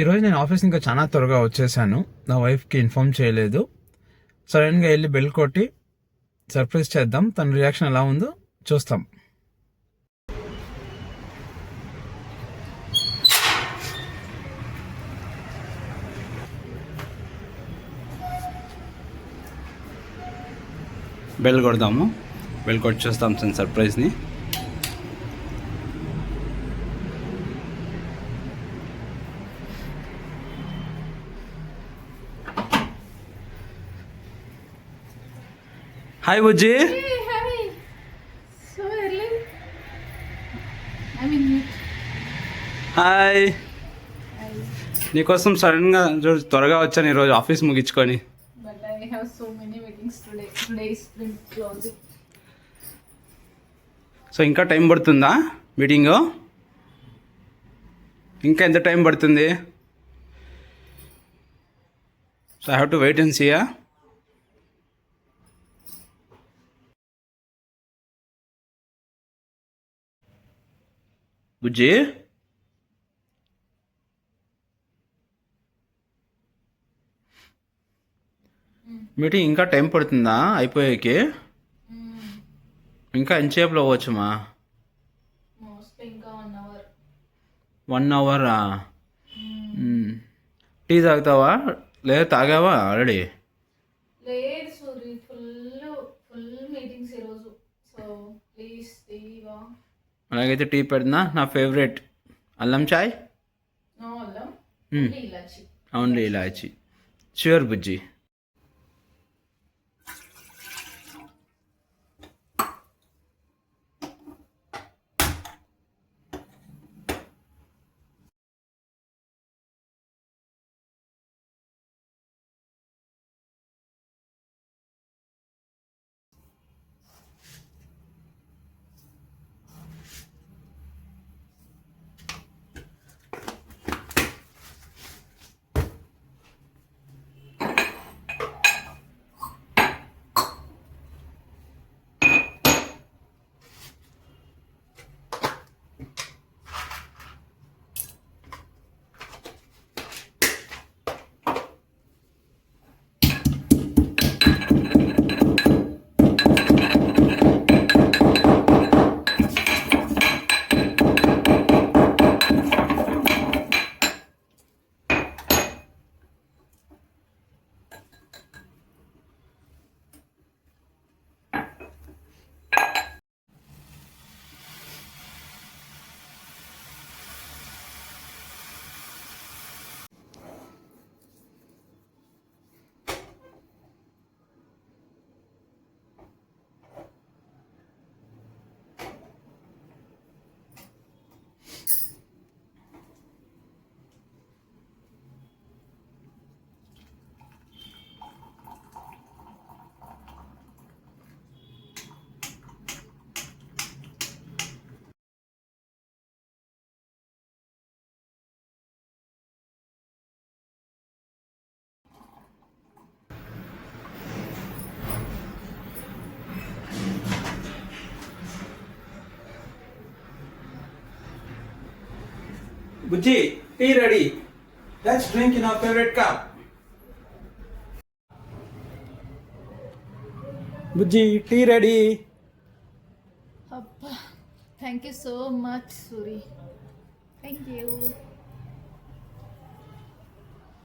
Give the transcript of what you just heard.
ఈరోజు నేను ఆఫీస్ ఇంకా చాలా త్వరగా వచ్చేసాను. నా వైఫ్కి ఇన్ఫామ్ చేయలేదు. సడన్గా వెళ్ళి బెల్ కొట్టి సర్ప్రైజ్ చేద్దాం. తన రియాక్షన్ ఎలా ఉందో చూస్తాం. బెల్ కొడదాము. బెల్ కొట్టి చూస్తాం తన సర్ప్రైజ్ని. హాయ్ బుజ్జి. హాయ్. నీకోసం సడన్గా త్వరగా వచ్చాను ఈరోజు ఆఫీస్ ముగించుకొని. సో ఇంకా టైం పడుతుందా మీటింగ్? ఇంకా ఎంత టైం పడుతుంది? So I have to wait and see ya. బుజ్జి, మీటింగ్ ఇంకా టైం పడుతుందా అయిపోయాకి? ఇంకా ఎంతసేపులో అవ్వచ్చుమా? 1 అవరా? టీ తాగుతావా లేదా తాగావా ఆల్రెడీ? అలాగైతే టీ పెడుతున్నా. నా ఫేవరెట్ అల్లం చాయ్. Only elaichi. Sure Bujji. Bujji, tea ready. Let's drink in our favorite cup. Bujji, tea ready. Appa, thank you so much, Suri. Thank you.